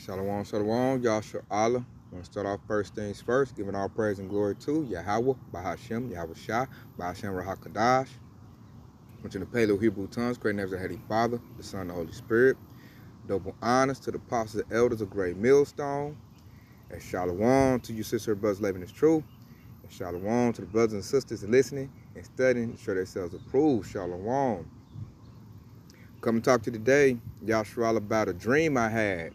Shalom, shalom, Yahshua Allah. I want to start off first things first, giving all praise and glory to Yahweh, Bahashem, Yahweh Shah, Bahashem Rahakadash. Which in the Paleo Hebrew tongues, great names of Heavenly Father, the Son, and the Holy Spirit. Double honors to the apostles and elders of Great Millstone. And shalom to you, sister and brothers, living this truth. And shalom to the brothers and sisters listening and studying to show themselves approved. Shalom. Come and talk to you today, Yahshua Allah, about a dream I had.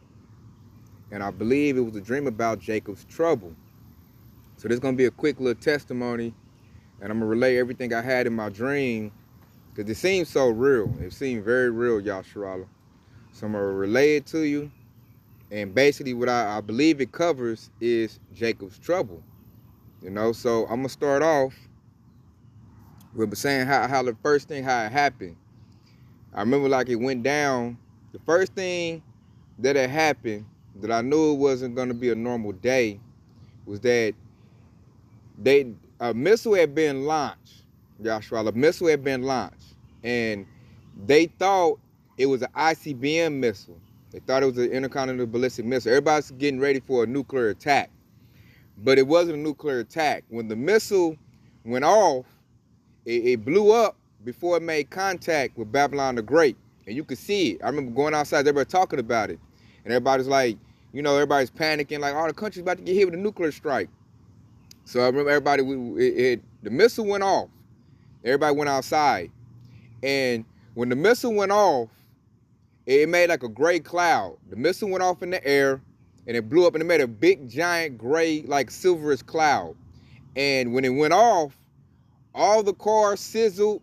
And I believe it was a dream about Jacob's trouble. So this is going to be a quick little testimony. And I'm going to relay everything I had in my dream. Because it seems so real. It seemed very real, Yahshua Allah. So I'm going to relay it to you. And basically what I believe it covers is Jacob's trouble. You know, so I'm going to start off with saying how the first thing, how it happened. I remember like it went down. The first thing that had happened that I knew it wasn't going to be a normal day was that a missile had been launched. Yahshua, a missile had been launched. And they thought it was an ICBM missile. They thought it was an intercontinental ballistic missile. Everybody's getting ready for a nuclear attack. But it wasn't a nuclear attack. When the missile went off, it blew up before it made contact with Babylon the Great. And you could see it. I remember going outside, everybody talking about it. And everybody's like, you know, everybody's panicking, like, oh, the country's about to get hit with a nuclear strike. So I remember everybody, the missile went off. Everybody went outside. And when the missile went off, it made like a gray cloud. The missile went off in the air, and it blew up, and it made a big, giant, gray, like silverish cloud. And when it went off, all the cars sizzled,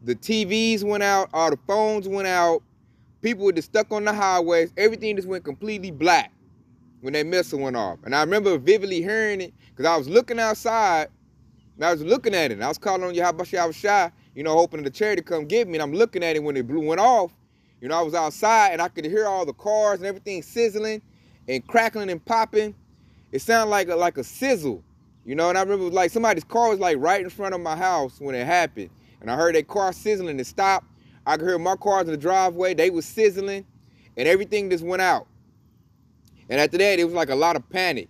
the TVs went out, all the phones went out, people were just stuck on the highways, everything just went completely black when that missile went off. And I remember vividly hearing it, because I was looking outside, and I was looking at it, and I was calling on Yahweh Shah, you know, hoping the chariot to come get me, and I'm looking at it when it went off. You know, I was outside, and I could hear all the cars and everything sizzling and crackling and popping. It sounded like a sizzle, you know, and I remember like somebody's car was like right in front of my house when it happened. And I heard that car sizzling and stopped. I could hear my cars in the driveway, they was sizzling, and everything just went out. And after that, it was like a lot of panic.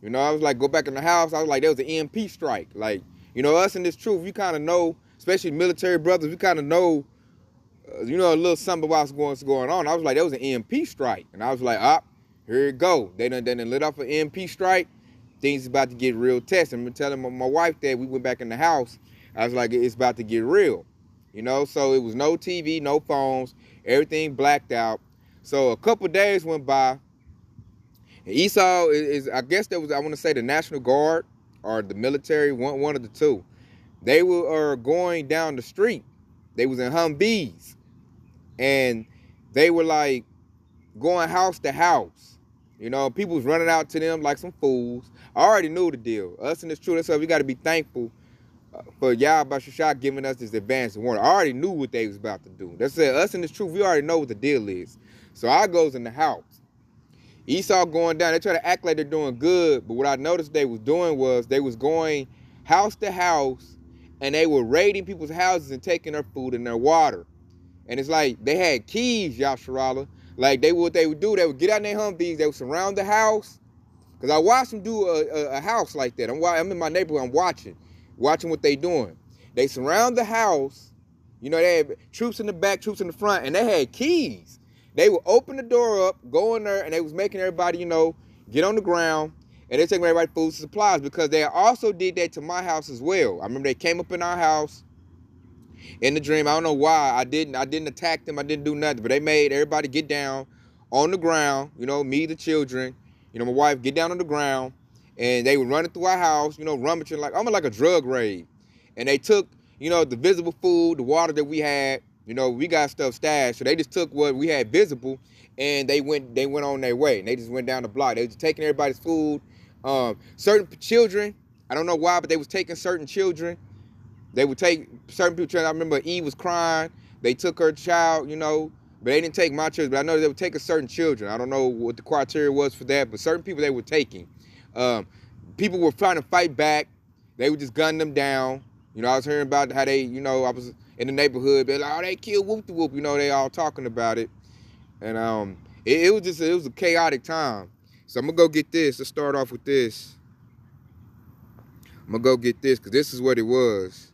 You know, I was like, go back in the house. I was like, there was an EMP strike. Like, you know, us in this truth, we kind of know, especially military brothers, we kind of know, you know, a little something about what's going on. I was like, there was an EMP strike. And I was like, here it go. They done lit off an EMP strike. Things about to get real testing. I'm telling my wife that we went back in the house. I was like, it's about to get real. You know, so it was no TV, no phones, everything blacked out. So a couple days went by. And Esau I guess there was, I want to say the National Guard or the military, one of the two. They were going down the street. They was in Humvees. And they were like going house to house. You know, people was running out to them like some fools. I already knew the deal. Us in this truth, so we got to be thankful for Yahweh Shah giving us this advance warning. I already knew what they was about to do. That's it. Us in this truth, we already know what the deal is. So I goes in the house. Esau going down. They try to act like they're doing good, but what I noticed they was doing was they was going house to house, and they were raiding people's houses and taking their food and their water. And it's like they had keys, Yahshua. Like what they would do, they would get out in their Humvees, they would surround the house. Because I watched them do a house like that. I'm in my neighborhood, I'm watching what they doing. They surround the house. You know, they had troops in the back, troops in the front, and they had keys. They would open the door up, go in there, and they was making everybody, you know, get on the ground, and they taking everybody food and supplies, because they also did that to my house as well. I remember they came up in our house in the dream. I don't know why. I didn't attack them. I didn't do nothing, but they made everybody get down on the ground, you know, me, the children, you know, my wife, get down on the ground, and they were running through our house, you know, rummaging almost like a drug raid. And they took, you know, the visible food, the water that we had. You know, we got stuff stashed, so they just took what we had visible, and they went on their way. And they just went down the block. They was taking everybody's food. Certain children, I don't know why, but they was taking certain children. They would take certain people. I remember Eve was crying. They took her child, you know, but they didn't take my children. But I know they were taking certain children. I don't know what the criteria was for that, but certain people they were taking. People were trying to fight back. They were just gunning them down. You know, I was hearing about how they, you know, I was in the neighborhood. They're like, oh, they killed whoop-de-whoop. You know, they all talking about it. And It was a chaotic time. So I'm gonna go get this. Let's start off with this. I'm gonna go get this because this is what it was.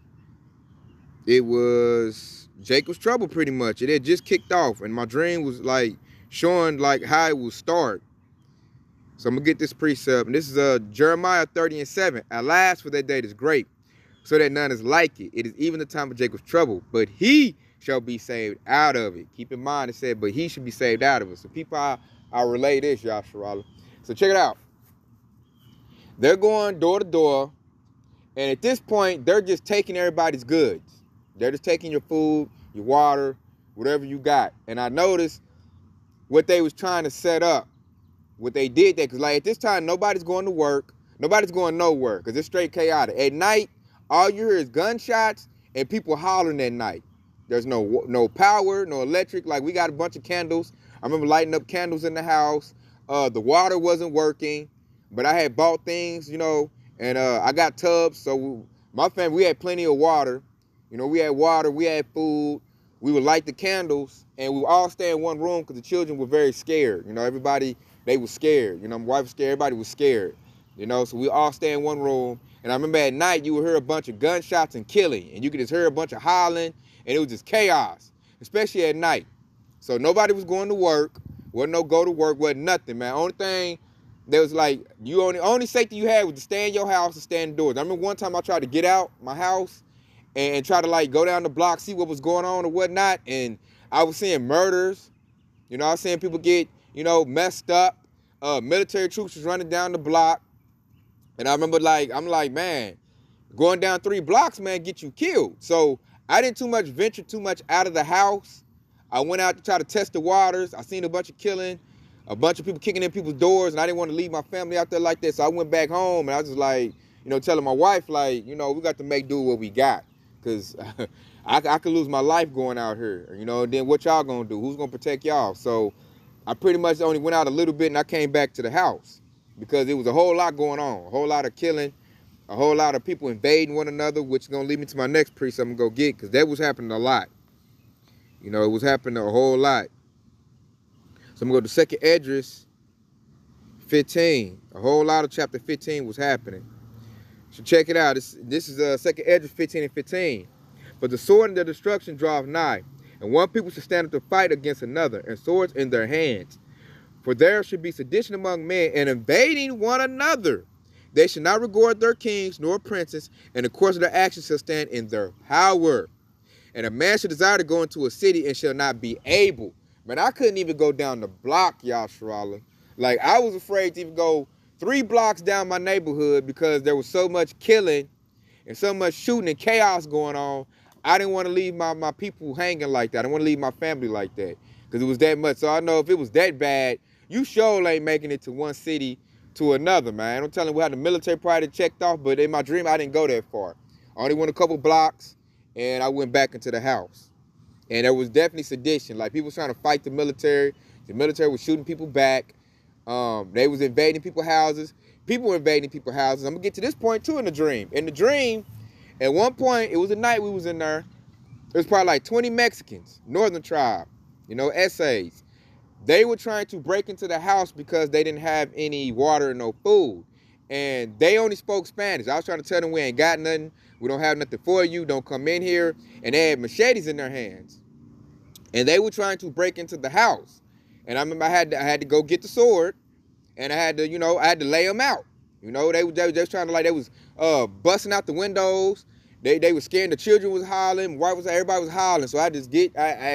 It was Jacob's trouble pretty much. It had just kicked off, and my dream was like showing like how it would start. So I'm gonna get this precept, and this is Jeremiah 30:7. Alas, for that day is great, so that none is like it. It is even the time of Jacob's trouble, but he shall be saved out of it. Keep in mind it said, but he should be saved out of it. So people, I relay this, Yasharala. So check it out. They're going door to door, and at this point, they're just taking everybody's goods. They're just taking your food, your water, whatever you got. And I noticed what they was trying to set up. What they did there, because like at this time, nobody's going to work. Nobody's going nowhere, because it's straight chaotic. At night, all you hear is gunshots and people hollering at night. There's no power, no electric. Like, we got a bunch of candles. I remember lighting up candles in the house. The water wasn't working, but I had bought things, you know, and I got tubs. So my family, we had plenty of water. You know, we had water, we had food. We would light the candles, and we would all stay in one room because the children were very scared. You know, everybody, they were scared. You know, my wife was scared. Everybody was scared. You know, so we all stay in one room. And I remember at night, you would hear a bunch of gunshots and killing, and you could just hear a bunch of hollering, and it was just chaos, especially at night. So nobody was going to work. Wasn't no go to work, wasn't nothing, man. Only thing, there was like, only safety you had was to stay in your house and stay indoors. I remember one time I tried to get out my house and try to like go down the block, see what was going on or whatnot, and I was seeing murders. You know, I was seeing people get, you know, messed up. Military troops was running down the block. And I remember like, I'm like, man, going down 3 blocks, man, get you killed. So I didn't venture too much out of the house. I went out to try to test the waters. I seen a bunch of killing, a bunch of people kicking in people's doors, and I didn't want to leave my family out there like that. So I went back home, and I was just like, you know, telling my wife, like, you know, we got to make do with what we got. Because I could lose my life going out here. You know, and then what y'all gonna do? Who's gonna protect y'all? So I pretty much only went out a little bit, and I came back to the house because it was a whole lot going on, a whole lot of killing, a whole lot of people invading one another, which is gonna lead me to my next precept I'm gonna go get, because that was happening a lot. You know, it was happening a whole lot. So I'm gonna go to 2nd Esdras 15. A whole lot of chapter 15 was happening. So check it out. This is 2nd Esdras 15:15. For the sword and the destruction draweth nigh, and one people should stand up to fight against another, and swords in their hands. For there should be sedition among men, and invading one another. They should not regard their kings nor princes, and the course of their actions shall stand in their power. And a man should desire to go into a city and shall not be able. Man, I couldn't even go down the block, Yasharala. Like, I was afraid to even go 3 blocks down my neighborhood because there was so much killing and so much shooting and chaos going on. I didn't want to leave my people hanging like that. I didn't want to leave my family like that because it was that much. So I know if it was that bad, you sure ain't making it to one city to another, man. I'm telling you, we had the military party checked off, but in my dream, I didn't go that far. I only went a couple blocks, and I went back into the house. And there was definitely sedition. Like, people was trying to fight the military. The military was shooting people back. They was invading people's houses. People were invading people's houses. I'm going to get to this point, too, in the dream. In the dream, at one point, it was a night we was in there. It was probably like 20 Mexicans, northern tribe, you know, essays. They were trying to break into the house because they didn't have any water and no food. And they only spoke Spanish. I was trying to tell them we ain't got nothing. We don't have nothing for you. Don't come in here. And they had machetes in their hands. And they were trying to break into the house. And I remember I had to go get the sword. And I had to, you know, I had to lay them out. You know, they was trying to, like, they was busting out the windows. They were scared. The children was hollering. Everybody was hollering. So I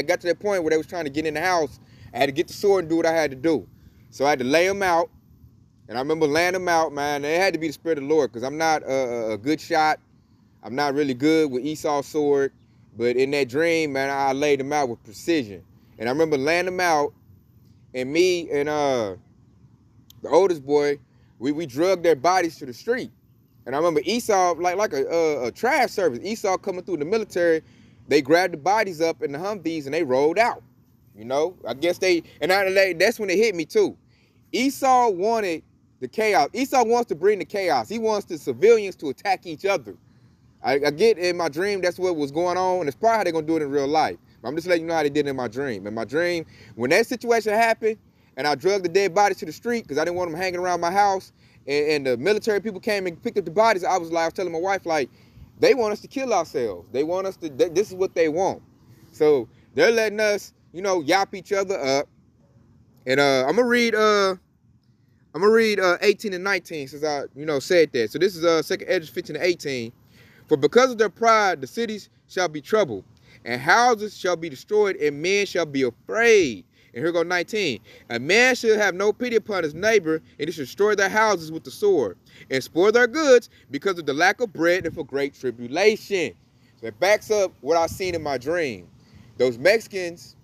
got to that point where they was trying to get in the house. I had to get the sword and do what I had to do. So I had to lay them out. And I remember laying them out, man. It had to be the Spirit of the Lord because I'm not a good shot. I'm not really good with Esau's sword. But in that dream, man, I laid them out with precision. And I remember laying them out. And me and the oldest boy, we drugged their bodies to the street. And I remember Esau, like a trash service, Esau coming through the military, they grabbed the bodies up in the Humvees and they rolled out. You know, I guess that's when it hit me too. Esau wanted the chaos. Esau wants to bring the chaos. He wants the civilians to attack each other. I get in my dream that's what was going on, and it's probably how they're going to do it in real life. But I'm just letting you know how they did it in my dream. In my dream, when that situation happened, and I drug the dead bodies to the street because I didn't want them hanging around my house. And the military people came and picked up the bodies. I was telling my wife, like, they want us to kill ourselves. They want us to, this is what they want. So they're letting us, you know, yap each other up. And I'm gonna read 18 and 19 since I, you know, said that. So this is 2nd Ezra 15 and 18. For because of their pride, the cities shall be troubled, and houses shall be destroyed, and men shall be afraid. And here go 19. A man should have no pity upon his neighbor, and he should destroy their houses with the sword, and spoil their goods because of the lack of bread and for great tribulation. So it backs up what I seen in my dream. Those Mexicans,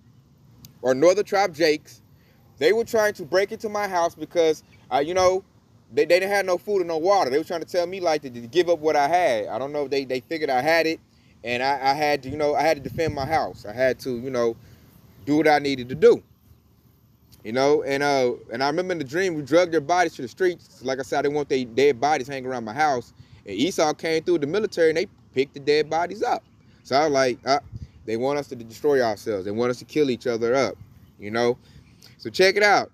or Northern Tribe Jakes, they were trying to break into my house because, you know, they didn't have no food and no water. They were trying to tell me, like, to give up what I had. I don't know if they figured I had it, and I had to, you know, I had to defend my house. I had to, you know, do what I needed to do. You know, and I remember in the dream, we drugged their bodies to the streets. Like I said, I didn't want their dead bodies hanging around my house. And Esau came through the military, and they picked the dead bodies up. So I was like, they want us to destroy ourselves. They want us to kill each other up, you know. So check it out.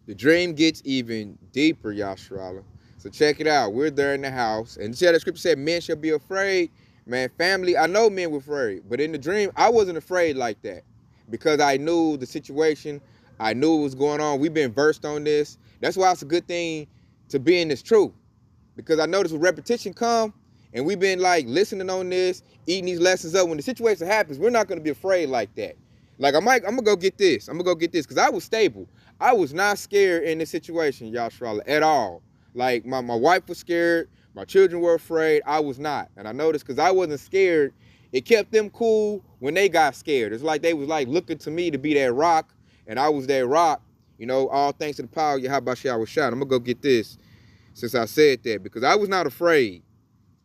The dream gets even deeper, Yashrala. So check it out. We're there in the house. And see how the scripture said, men shall be afraid. Man, family, I know men were afraid. But in the dream, I wasn't afraid like that. Because I knew the situation. I knew what was going on. We've been versed on this. That's why it's a good thing to be in this truth. Because I noticed when repetition come, and we've been like listening on this, eating these lessons up. When the situation happens, we're not going to be afraid like that. Like, I'm going to go get this. I'm going to go get this. Because I was stable. I was not scared in this situation, Yashrala, at all. Like, my wife was scared. My children were afraid. I was not. And I noticed because I wasn't scared, it kept them cool when they got scared. It's like they was like looking to me to be that rock. And I was that rock, you know, all thanks to the power of Yahweh Shah was shot. I'm going to go get this since I said that because I was not afraid.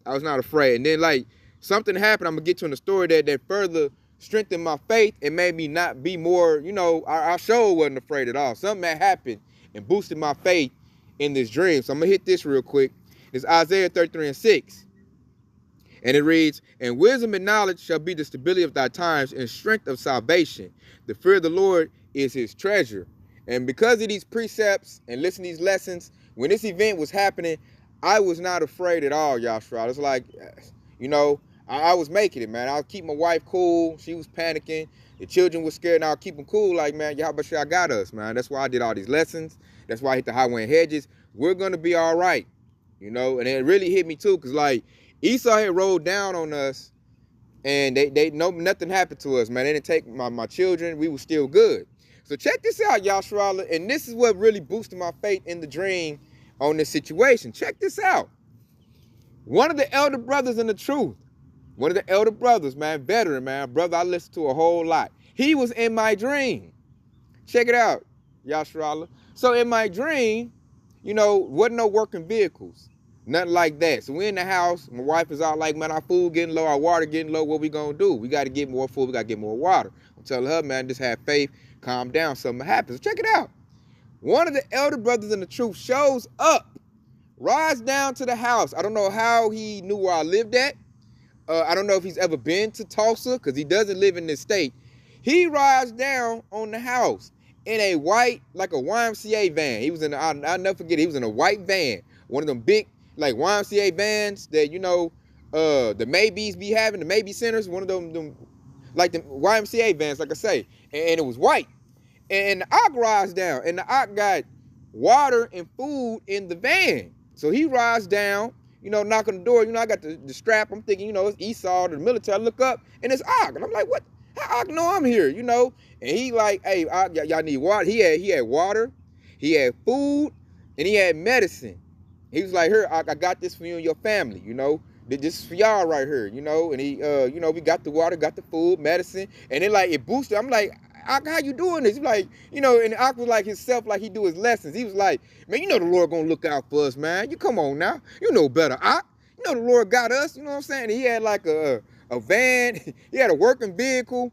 I was not afraid. And then, like, something happened. I'm going to get to in the story that further strengthened my faith and made me not be more, you know, I sure wasn't afraid at all. Something that happened and boosted my faith in this dream. So I'm going to hit this real quick. It's Isaiah 33 and 6. And it reads, and wisdom and knowledge shall be the stability of thy times and strength of salvation. The fear of the Lord is his treasure. And because of these precepts and listening to these lessons, when this event was happening, I was not afraid at all, Yashra. It's like, you know, I was making it, man. I would keep my wife cool. She was panicking. The children were scared, and I'll keep them cool. Like, man, Yahweh Shah got us, man. That's why I did all these lessons. That's why I hit the highway and hedges. We're going to be all right, you know. And it really hit me, too, because, like, Esau had rolled down on us, and nothing happened to us, man. They didn't take my children. We were still good. So check this out, Yashrala, and this is what really boosted my faith in the dream on this situation. Check this out. One of the elder brothers in the truth, one of the elder brothers, man, veteran, man, brother I listened to a whole lot. He was in my dream. Check it out, Yashrala. So in my dream, you know, wasn't no working vehicles. Nothing like that. So we're in the house. My wife is out like, man, our food getting low, our water getting low. What we gonna do? We got to get more food. We got to get more water. I'm telling her, man, just have faith. Calm down. Something happens. Check it out. One of the elder brothers in the truth shows up, rides down to the house. I don't know how he knew where I lived at. I don't know if he's ever been to Tulsa because he doesn't live in this state. He rides down on the house in a white, like a YMCA van. He was in, I'll never forget, he was in a white van. One of them big, like YMCA vans that, you know, the Maybes be having, the Maybe centers, one of them like the YMCA vans, like I say. And it was white. And the Ak rides down. And the Ak got water and food in the van. So he rides down, you know, knock on the door. You know, I got the strap. I'm thinking, you know, it's Esau, the military. I look up, and it's Ak. And I'm like, what? How Ak know I'm here, you know? And he like, hey, y'all need water. He had water. He had food. And he had medicine. He was like, here, Ak, I got this for you and your family, you know? This is for y'all right here, you know? And he, you know, we got the water, got the food, medicine. And then, like, it boosted. I'm like, Ak, how you doing this? He's like, you know, and Ak was like himself, like he do his lessons. He was like, man, you know the Lord gonna look out for us, man. You come on now. You know better, Ak. You know the Lord got us, you know what I'm saying? And he had like a van. He had a working vehicle.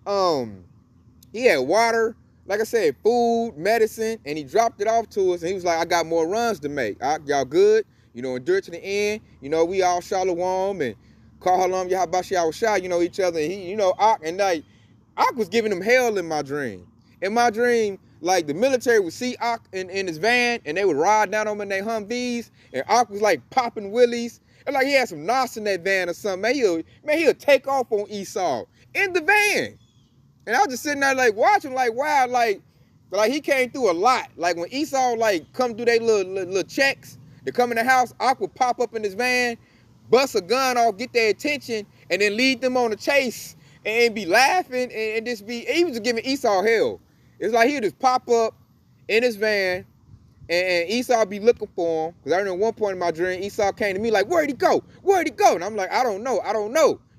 He had water, like I said, food, medicine, and he dropped it off to us. And he was like, I got more runs to make. Ak, y'all good? You know, endure to the end. You know, we all shalom and call halam Yahabashi Awashah, you know, each other. And he, you know, Ak, and like, Ak was giving him hell in my dream. In my dream, like the military would see Ak in his van and they would ride down on him in their Humvees, and Ak was like popping willies. And like he had some knots in that van or something. Man, he'll take off on Esau in the van. And I was just sitting there like watching, like, wow, like he came through a lot. Like when Esau like come through their little checks to come in the house, Ak would pop up in his van, bust a gun off, get their attention, and then lead them on a chase and be laughing and just be, he was just giving Esau hell. It's like he would just pop up in his van and Esau be looking for him. Because I remember one point in my dream, Esau came to me like, where'd he go? Where'd he go? And I'm like, I don't know.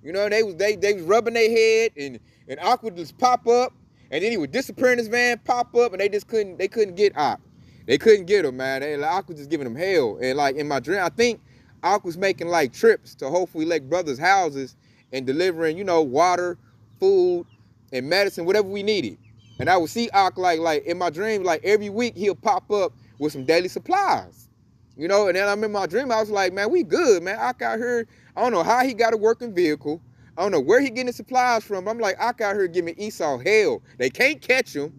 You know, they was rubbing their head and Ak would just pop up and then he would disappear in his van, pop up, and they couldn't get Ak. They couldn't get him, man. Ak was just giving them hell. And like in my dream, I think Ak was making like trips to hopefully like brothers' houses and delivering, you know, water, food, and medicine, whatever we needed. And I would see Ak like in my dream, like every week he'll pop up with some daily supplies. You know, and then I'm in my dream, I was like, man, we good, man. Ak out here, I don't know how he got a working vehicle. I don't know where he getting the supplies from. I'm like, Ak out here giving Esau hell. They can't catch him.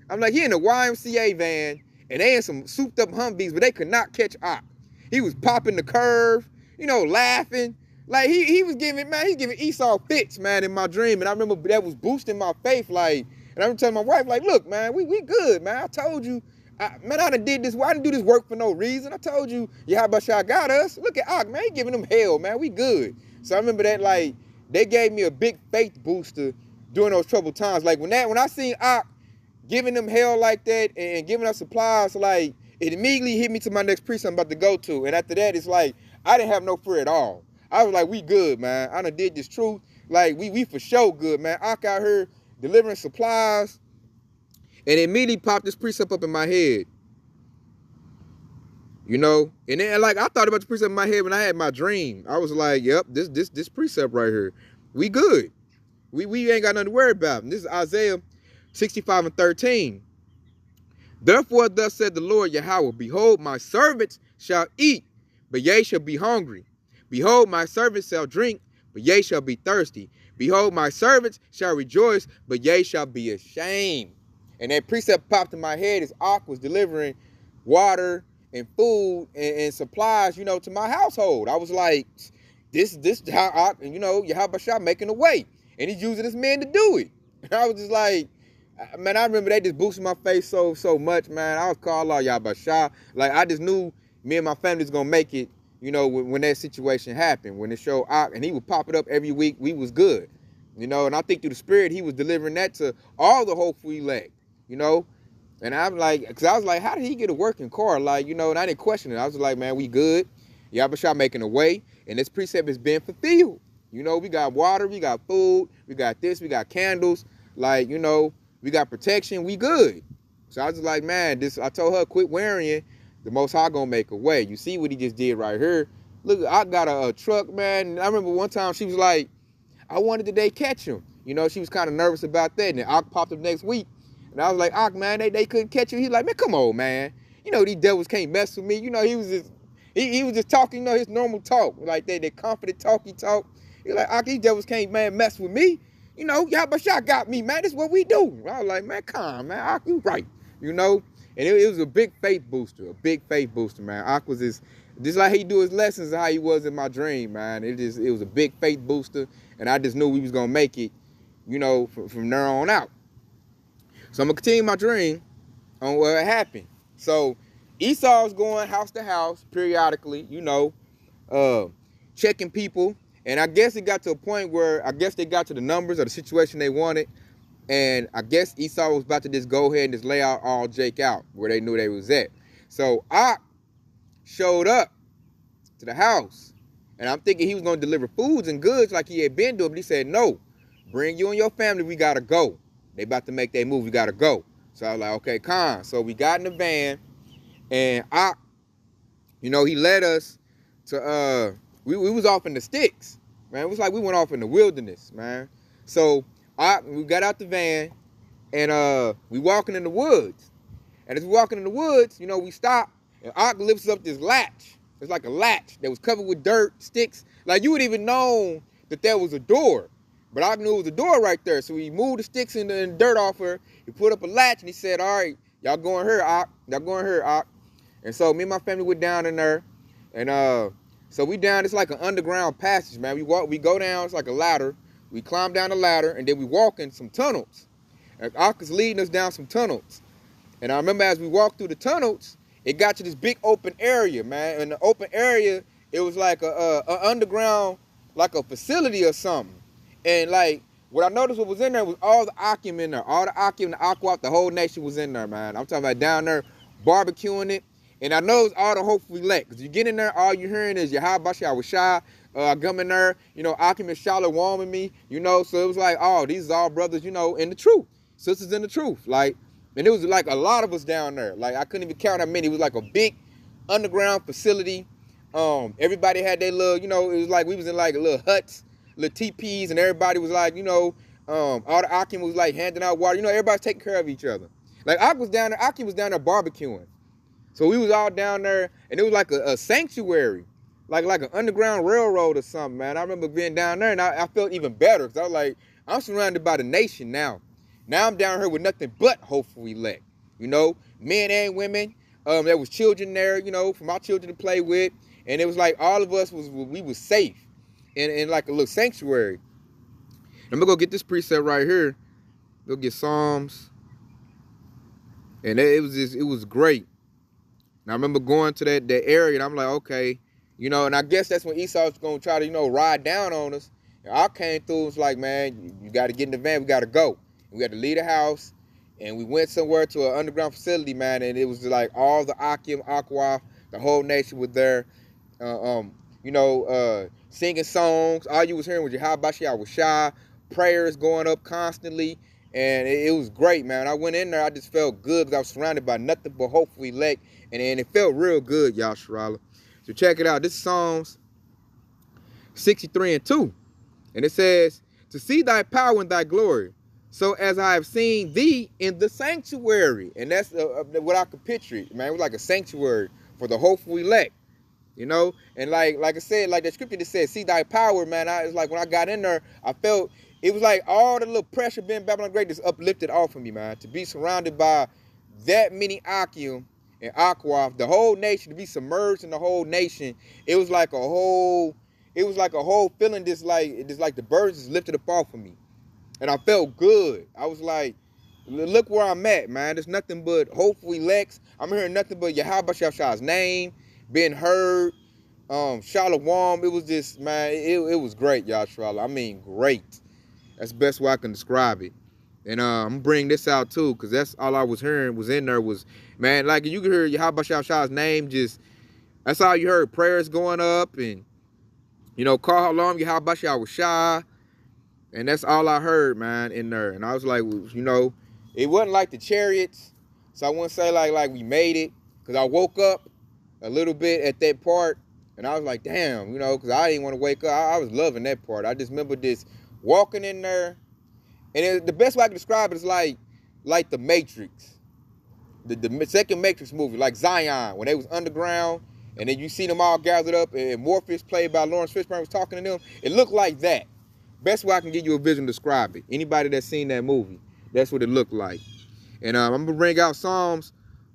I'm like, he in a YMCA van, and they in some souped up Humvees, but they could not catch Ak. He was popping the curve, you know, laughing. Like he was giving, man, he's giving Esau fits, man, in my dream. And I remember that was boosting my faith, like, and I'm telling my wife, like, look, man, we good, man. I told you, man, I done did this. Well, I didn't do this work for no reason. I told you, Yahabashah got us. Look at Ak, man, he giving them hell, man. We good. So I remember that, like, they gave me a big faith booster during those troubled times. Like when I seen Ak giving them hell like that and giving us supplies, like it immediately hit me to my next precept I'm about to go to. And after that, it's like I didn't have no fear at all. I was like, we good, man. I done did this truth. Like we for sure good, man. Ak out here delivering supplies, and it immediately popped this precept up in my head. You know, and then like I thought about the precept in my head when I had my dream. I was like, yep, this precept right here, we good. We ain't got nothing to worry about. And this is Isaiah 65:13. Therefore, thus said the Lord Yahweh, behold, my servants shall eat, but ye shall be hungry. Behold, my servants shall drink, but ye shall be thirsty. Behold, my servants shall rejoice, but ye shall be ashamed. And that precept popped in my head as Ak was delivering water and food and supplies, you know, to my household. I was like, this how Ak, you know, Yahabashah making a way. And he's using this man to do it. And I was just like, man, I remember they just boosted my face so much, man. I was called Allah Yahabashah. Like, I just knew me and my family was going to make it, you know, when that situation happened. When it showed Ak, and he would pop it up every week, we was good. You know, and I think through the Spirit, he was delivering that to all the hopeful elect, you know. And I'm like, because I was like, how did he get a working car? Like, you know, and I didn't question it. I was like, man, we good. Yahabashah making a way. And this precept has been fulfilled. You know, we got water, we got food, we got this, we got candles. Like, you know, we got protection, we good. So I was just like, man, I told her, quit worrying. The Most High gonna make a way. You see what he just did right here. Look, I got a truck, man. And I remember one time she was like, I wanted that they catch him. You know, she was kind of nervous about that. And then Ak popped up next week. And I was like, Ak, man, they couldn't catch you. He's like, man, come on, man. You know, these devils can't mess with me. You know, he was just talking, you know, his normal talk. Like that confident talk he talk. He's like, Ak, these devils can't, man, mess with me. You know, Yahabashah got me, man. This is what we do. I was like, man, come on, man. Ak, you right. You know? And it was a big faith booster. Man. Ak was just like he do his lessons and how he was in my dream, man. It was a big faith booster. And I just knew we was going to make it, you know, from there on out. So I'm going to continue my dream on what happened. So Esau's going house to house periodically, you know, checking people. And I guess it got to a point where I guess they got to the numbers or the situation they wanted. And I guess Esau was about to just go ahead and just lay out all Jake out where they knew they was at. So Ak showed up to the house. And I'm thinking he was going to deliver foods and goods like he had been doing. But he said, no, bring you and your family. We got to go. They about to make their move. We got to go. So I was like, okay, calm. So we got in the van. And Ak, you know, he led us to, we was off in the sticks, man. It was like we went off in the wilderness, man. So we got out the van and we walking in the woods. And as we walking in the woods, you know, we stop and Ak lifts up this latch. It's like a latch that was covered with dirt, sticks. Like you would even know that there was a door. But I knew it was a door right there. So he moved the sticks and the dirt off her. He put up a latch and he said, all right, y'all going here, Ock. Y'all going here, Ock. And so me and my family went down in there. And so we down, it's like an underground passage, man. We go down, it's like a ladder. We climb down the ladder and then we walk in some tunnels. And Ock is leading us down some tunnels. And I remember as we walked through the tunnels, it got to this big open area, man. In the open area, it was like a underground, like a facility or something. And like, what I noticed what was in there was all the Akim in there. All the Akim, the Aqua, the whole nation was in there, man. I'm talking about down there barbecuing it. And I know it's all the hopeful elect. Because you get in there, all you're hearing is Yahabashi, I was shy. I come in there, you know, Akim and Charlotte warming me, you know. So it was like, oh, these are all brothers, you know, in the truth. Sisters in the truth. Like, and it was like a lot of us down there. Like, I couldn't even count how many. It was like a big underground facility. Everybody had their little, you know, it was like we was in like little huts, little teepees, and everybody was like, you know, all the Akim was like handing out water. You know, everybody's taking care of each other. Like, Akim was down there barbecuing. So we was all down there, and it was like a sanctuary, like an underground railroad or something, man. I remember being down there, and I felt even better, because I was like, I'm surrounded by the nation now. Now I'm down here with nothing but hopeful elect, you know, men and women. There was children there, you know, for my children to play with. And it was like all of us we was safe in like a little sanctuary. I'm gonna go get this precept right here. Go get Psalms. And it was great. And I remember going to that area and I'm like, okay, you know, and I guess that's when Esau was gonna try to, you know, ride down on us. And I came through and was like, man, you gotta get in the van, we gotta go. And we had to leave the house and we went somewhere to an underground facility, man, and it was like all the Akim, Aqua, the whole nation was there. You know, singing songs. All you was hearing was Yahabashi, I was shy, prayers going up constantly, and it was great, man. I went in there, I just felt good because I was surrounded by nothing but hopeful elect, and it felt real good, y'all, Sharala. So check it out. This is Psalms 63:2, and it says, to see thy power and thy glory, so as I have seen thee in the sanctuary. And that's what I could picture it, man. It was like a sanctuary for the hopeful elect. You know, and like I said, like the scripture that says, see thy power, man. It's like when I got in there, I felt it was like all the little pressure being Babylon Great just uplifted off of me, man. To be surrounded by that many Akim and Aqua, the whole nation, to be submerged in the whole nation, it was like a whole feeling just like the birds just lifted up off of me. And I felt good. I was like, look where I'm at, man. There's nothing but hopeful elects. I'm hearing nothing but Yahabashi name being heard, Shalom. It was just, man, it was great, y'all, Shalom. I mean, great. That's the best way I can describe it. And I'm gonna bring this out too, because that's all I was hearing was in there was, man, like you could hear Yahabashi name, just that's all you heard, prayers going up, and you know, call Halam, Yahabashi, I was shy, and that's all I heard, man, in there. And I was like, you know, it wasn't like the chariots, so I wouldn't say like we made it, because I woke up a little bit at that part, and I was like, damn, you know, because I didn't want to wake up. I was loving that part. I just remember this walking in there, and the best way I can describe it is like the Matrix, the second Matrix movie, like Zion, when they was underground, and then you see them all gathered up, and Morpheus, played by Lawrence Fishburne, was talking to them. It looked like that. Best way I can give you a vision to describe it. Anybody that's seen that movie, that's what it looked like. And I'm going to bring out Psalms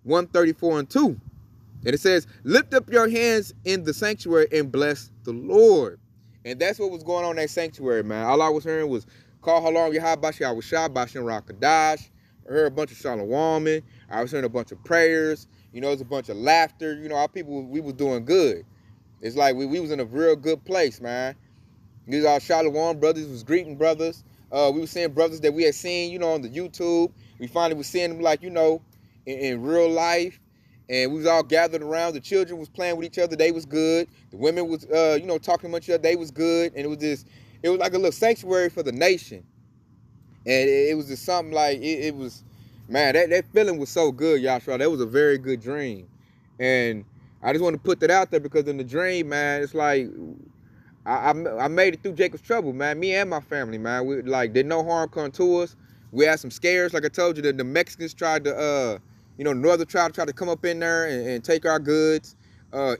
134:2. And it says, lift up your hands in the sanctuary and bless the Lord. And that's what was going on in that sanctuary, man. All I was hearing was, call Halam Yahabashi, I was shy, Bashin Rakadash. I heard a bunch of Shalom. I was hearing a bunch of prayers. You know, it was a bunch of laughter. You know, our people, we was doing good. It's like we was in a real good place, man. These are Shalom brothers, was greeting brothers. We were seeing brothers that we had seen, you know, on the YouTube. We finally was seeing them, like, you know, in real life. And we was all gathered around. The children was playing with each other. They was good. The women was, you know, talking among each other. They was good. And it was like a little sanctuary for the nation. And it was just something like, it was, man, that feeling was so good, Yashua. That was a very good dream. And I just want to put that out there because in the dream, man, it's like, I made it through Jacob's trouble, man. Me and my family, man. We, like, did no harm come to us. We had some scares. Like I told you, the Mexicans tried to, you know, Northern tribe tried to come up in there and take our goods.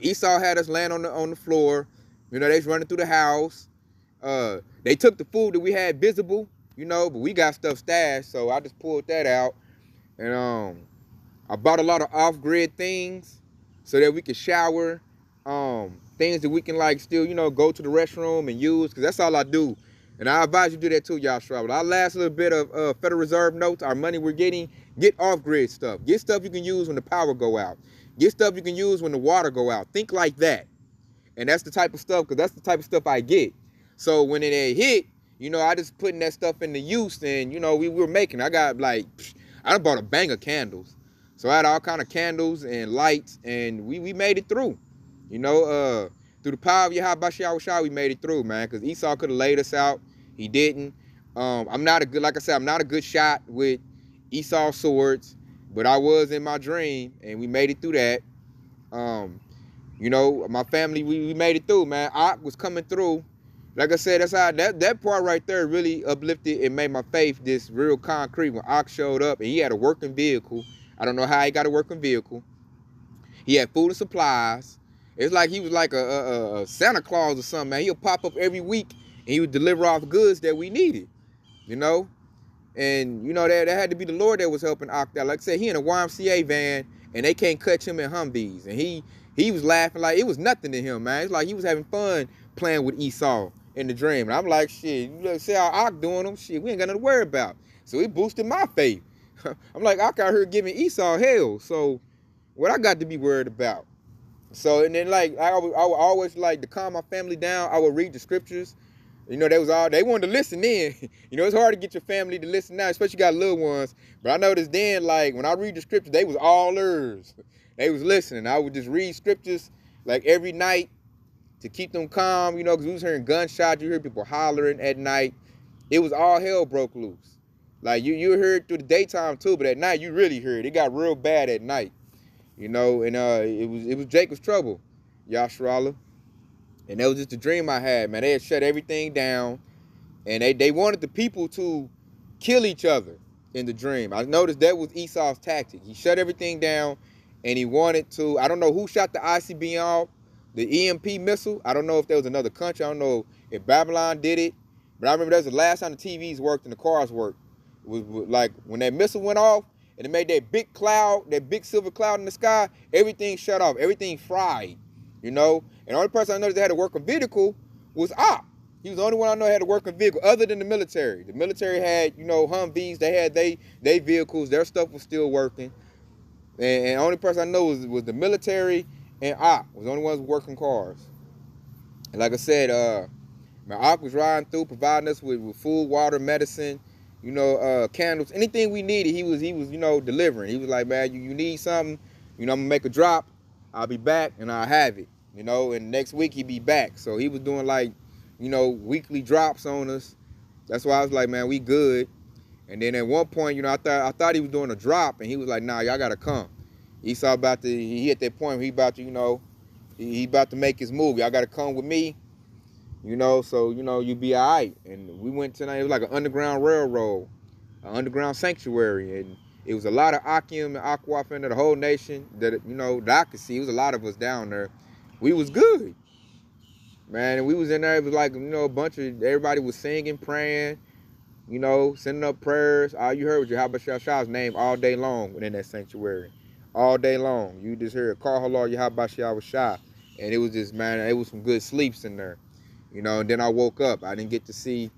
Esau had us land on the floor. You know, they was running through the house. They took the food that we had visible, you know, but we got stuff stashed, so I just pulled that out. And I bought a lot of off-grid things so that we could shower, things that we can like still, you know, go to the restroom and use, because that's all I do. And I advise you do that too, y'all. But our last little bit of Federal Reserve notes, our money we're getting, get off-grid stuff. Get stuff you can use when the power go out. Get stuff you can use when the water go out. Think like that. And that's the type of stuff, because that's the type of stuff I get. So when it hit, you know, I just putting that stuff into use, and, you know, we were making, I got like, I done bought a bang of candles. So I had all kind of candles and lights, and we made it through. You know, through the power of Yahweh, we made it through, man, because Esau could have laid us out. He didn't. I'm not a good, like I said, I'm not a good shot with Esau's swords, but I was in my dream, and we made it through that. You know, my family, we made it through, man. Ak was coming through. Like I said, that's how that part right there really uplifted and made my faith this real concrete when Ak showed up and he had a working vehicle. I don't know how he got a working vehicle. He had food and supplies. It's like he was like a Santa Claus or something, man. He'll pop up every week and he would deliver off goods that we needed, you know? And, you know, that had to be the Lord that was helping Ak out. Like I said, he in a YMCA van and they can't catch him in Humvees. And he was laughing like it was nothing to him, man. It's like he was having fun playing with Esau in the dream. And I'm like, shit, you see how Ak doing them? Shit, we ain't got nothing to worry about. So it boosted my faith. I'm like, Ak out here giving Esau hell. So what I got to be worried about? So, and then like, I would always like to calm my family down. I would read the scriptures. You know, they wanted to listen in. You know, it's hard to get your family to listen now, especially you got little ones. But I noticed then, like, when I read the scriptures, they was all ears. They was listening. I would just read scriptures like every night to keep them calm, you know, because we was hearing gunshots. You hear people hollering at night. It was all hell broke loose. Like, you heard it through the daytime too, but at night you really heard it. It got real bad at night, you know, and it was Jacob's trouble, Yashrala. And that was just a dream I had, man. They had shut everything down, and they wanted the people to kill each other in the dream. I noticed that was Esau's tactic. He shut everything down, and he wanted to, I don't know who shot the ICBM off, the EMP missile. I don't know if there was another country. I don't know if Babylon did it, but I remember that was the last time the TVs worked and the cars worked. It was like when that missile went off, and it made that big cloud, that big silver cloud in the sky, everything shut off, everything fried, you know? And the only person I noticed that had a working vehicle was Op. He was the only one I know had a working vehicle other than the military. The military had, you know, Humvees. They had they vehicles. Their stuff was still working. And the only person I know was the military and Op was the only ones working cars. And like I said, my Op was riding through, providing us with food, water, medicine, you know, candles, anything we needed. He was, you know, delivering. He was like, man, you need something, you know, I'm gonna make a drop. I'll be back and I'll have it, you know. And next week he'd be back. So he was doing like, you know, weekly drops on us. That's why I was like, man, we good. And then at one point, you know, I thought he was doing a drop, and he was like, nah, y'all gotta come. Esau he at that point where he about to, you know, he about to make his move. Y'all gotta come with me, you know, so, you know, you be all right. And we went tonight. It was like an underground railroad, an underground sanctuary, and it was a lot of Akim and Aquaf into the whole nation that, you know, that I could see. It was a lot of us down there. We was good, man. And we was in there. It was like, you know, a bunch of, everybody was singing, praying, you know, sending up prayers. All you heard was Yahweh Shah's name all day long within that sanctuary. All day long. You just heard call Halal Yahweh Shah. And it was just, man, it was some good sleeps in there. You know, and then I woke up. I didn't get to see,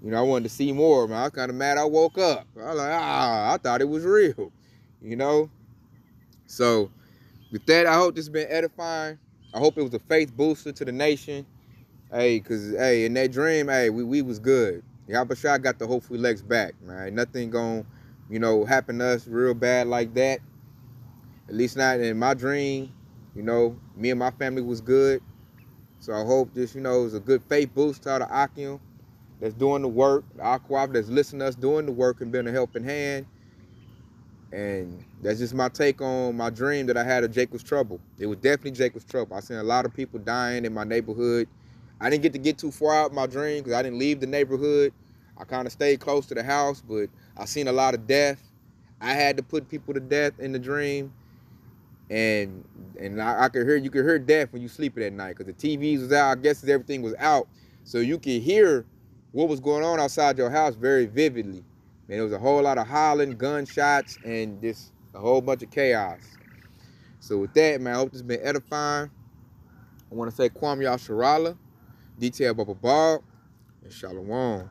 you know, I wanted to see more, man. I was kind of mad I woke up. I was like, I thought it was real, you know? So, with that, I hope this has been edifying. I hope it was a faith booster to the nation. Hey, because, hey, in that dream, hey, we was good. Yahweh Shah got the hopefully legs back, man. Nothing gonna, you know, happen to us real bad like that. At least not in my dream. You know, me and my family was good. So I hope this, you know, is a good faith boost to all the Akim that's doing the work, the Aquaf that's listening to us doing the work and being a helping hand. And that's just my take on my dream that I had of Jacob's trouble. It was definitely Jacob's trouble. I seen a lot of people dying in my neighborhood. I didn't get too far out in my dream because I didn't leave the neighborhood. I kind of stayed close to the house, but I seen a lot of death. I had to put people to death in the dream. And I could hear, you could hear death when you sleeping at night because the TVs was out. I guess everything was out. So you could hear what was going on outside your house very vividly. Man, there was a whole lot of hollering, gunshots, and just a whole bunch of chaos. So with that, man, I hope this has been edifying. I want to say Kwam Yasharala, Detail Baba Bob, and Shalom.